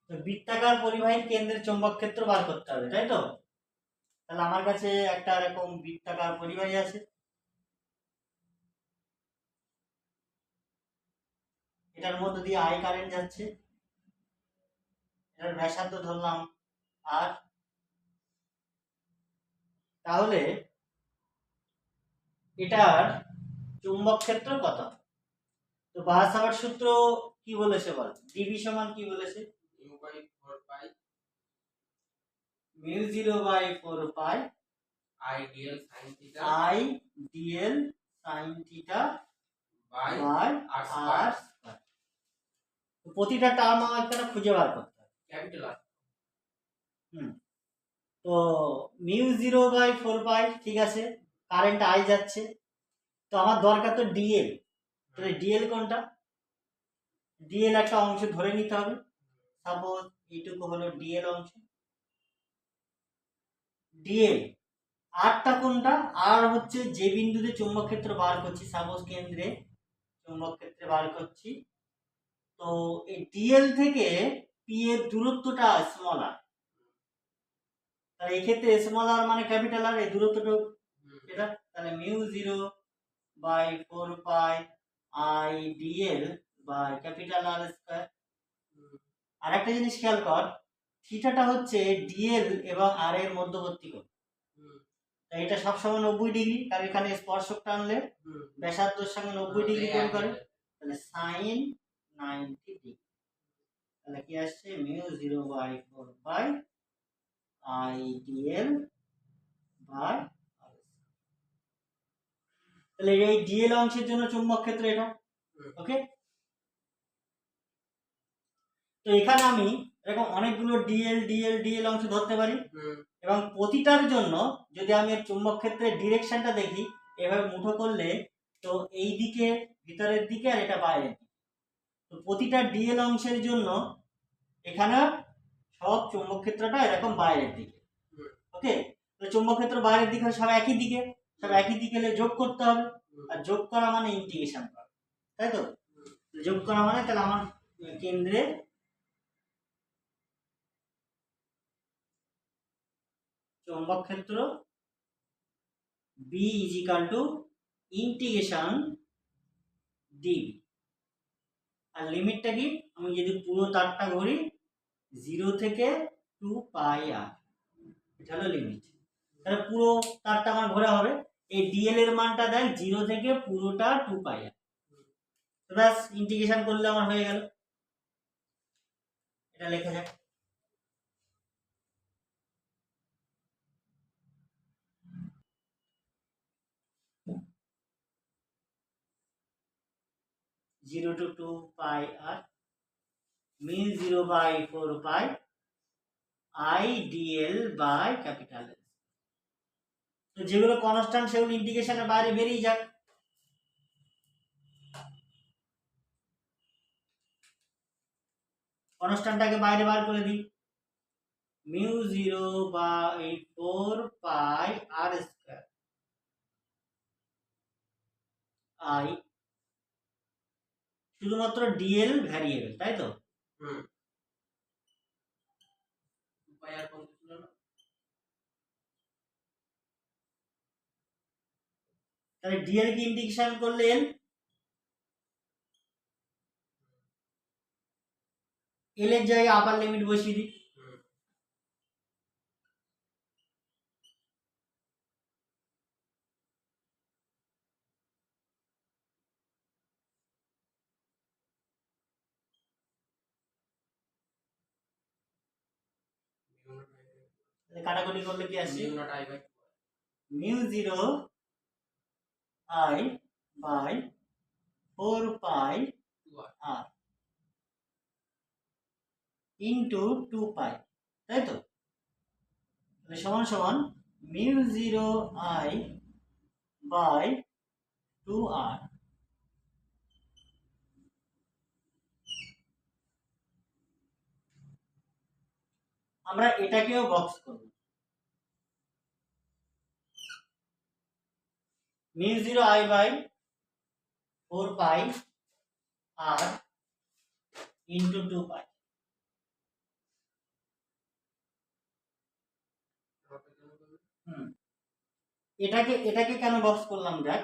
তো বৃত্তাকার পরিবাহীর কেন্দ্রের চৌম্বক ক্ষেত্র বার করতে হবে, তাই তো? তাহলে আমার কাছে একটা এরকম বৃত্তাকার পরিবাহী আছে, এটার মধ্যে দিয়ে আই কারেন্ট যাচ্ছে, এটার ব্যাসার্ধ ধরলাম আর। তাহলে এটার চুম্বক ক্ষেত্র কত? তো বাহাসাভার সূত্র কি বলেছে বল? ডিবি সমান কি বলেছে? Mu 0/4 pi I dl sin theta I dl sine theta by by r r square square. প্রতিটা টার্ম আমাকে খুঁজে বার করতে হবে, capital R. তো মিউ 0/4 পাই, ঠিক আছে, কারেন্ট আই যাচ্ছে, তো আমার দরকার তো ডিএল। তাহলে ডিএল কোনটা? ডিএল একটা অংশ ধরে নিতে হবে, সাপোজ এইটুকু হলো ডিএল অংশ। ডিএল আরটা কোনটা? আর হচ্ছে যে বিন্দুতে চৌম্বক ক্ষেত্র বার করছি, সাপোজ কেন্দ্রে চৌম্বক ক্ষেত্রে বার করছি, তো এই ডিএল থেকে পি এর দূরত্বটা স্মল আর, তাহলে এই ক্ষেত্রে স্মল আর মানে ক্যাপিটাল আর, এই দূরত্বটা এটা, তাহলে mu 0/4 pi I dl by capital R square. আর একটা জিনিস খেয়াল কর, থিটাটা হচ্ছে ডিএল এবং আর এর মধ্যবর্তী কোণ, তাই এটা সবসময় 90 ডিগ্রি, কারণ এখানে স্পর্শক টানলে ব্যাসার্ধের সঙ্গে 90 ডিগ্রি কোণ করে, তাহলে সাইন 90 ডিগ্রি। তাহলে কি আসছে? Mu 0/4 pi I dl by, তাহলে এই ডিএল অংশের জন্য চুম্বক ক্ষেত্র এটা, ওকে। তো এখানে আমি এরকম অনেকগুলো ডিএল ডিএল ডিএল অংশ ধরতে পারি, এবং প্রতিটার জন্য যদি আমি এর চুম্বক ক্ষেত্রের ডিরেকশনটা দেখি, এভাবে মুঠো করলে তো এই দিকে ভিতরের দিকে আর এটা বাইরের দিকে, তো প্রতিটা ডিএল অংশের জন্য এখানে সব চুম্বক ক্ষেত্রটা এরকম বাইরের দিকে, ওকে। তো চুম্বক ক্ষেত্র বাইরের দিকে সব একই দিকে, সব একই দিকে হলে যোগ করতে হবে, আর যোগ করা মানে ইন্টিগ্রেশন করা, তাই তো? যোগ করা মানে তাহলে আমার কেন্দ্রে চৌম্বক ক্ষেত্র B is equal to integration dB, আর লিমিটটা কি? আমি যদি পুরো তারটা ঘুরি 0 থেকে 2 পাই আর, এটা হলো লিমিট। তাহলে পুরো তারটা আমার ঘোরা হবে, এই ডিএল এর মানটা দেয় 0 থেকে পুরোটা 2 পাই আর, তো ব্যাস ইন্টিগ্রেশন করলে আমার হয়ে গেল। এটা লেখা যাক, zero to 2 pi r mu 0/4 pi I dl by capital L. তো যেগুলো কনস্ট্যান্ট সেগুলো ইন্টিগ্রেশনের বাইরে বেরিয়ে যাক, কনস্ট্যান্টটাকে বাইরে বার করে দিই, mu 0/4 pi r square I, শুধুমাত্র ডিএল ভ্যারিয়েবল, তাই তো? তাহলে ডিএল কি ইন্টিগ্রেশন করলে এল, এল এর জায়গায় আপার লিমিট বসিয়ে দিই, কাটাকুটি করলে কি আসছে? Mu 0 I by 4 pi r into 2 pi, তাই তো? তাহলে সমান সমান মিউ 0 I বাই 2 আর। আমরা এটাকেও বক্স করব, mu 0 I by 4 pi r into 2 pi, এটাকে এটাকে কেন বক্স করলাম দেখ,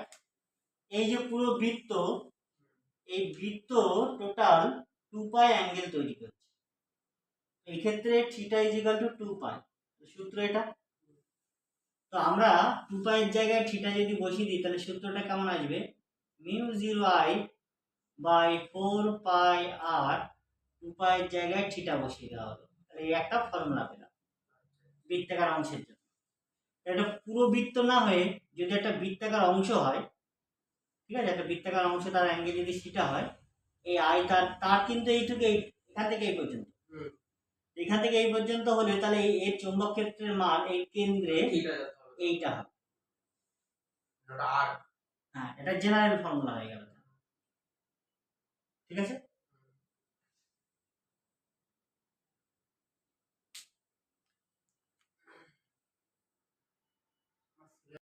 এই যে পুরো বৃত্ত, এই বৃত্ত টোটাল 2 পাই অ্যাঙ্গেল তৈরি করছে। এই ক্ষেত্রে থিটা ইজ ইকুয়াল টু 2 পাই, সূত্র এটা। তো আমরা 2 পাই এর জায়গায় থিটা যদি বসিয়ে দিই তাহলে সূত্রটা কেমন আসবে, মিউ 0 আই বাই 4 পাই আর 2 পাই এর জায়গায় থিটা বসিয়ে দেওয়া হলো। তাহলে এই একটা ফর্মুলা পেলাম বৃত্তাকার অংশের জন্য। এটা পুরো বৃত্ত না হয়ে যদি একটা বৃত্তাকার অংশ হয়, ঠিক আছে, একটা বৃত্তাকার অংশ তার অ্যাঙ্গেল যদি থিটা হয়, এই আই তার তার কিন্তু এইটুকু, এখান থেকে এই পর্যন্ত, এখান থেকে এই পর্যন্ত হলে তাহলে এর চৌম্বক ক্ষেত্রের মান এই কেন্দ্রে এইটা হবে। হ্যাঁ, এটা জেনারেল ফর্মুলা হয়ে গেল, ঠিক আছে।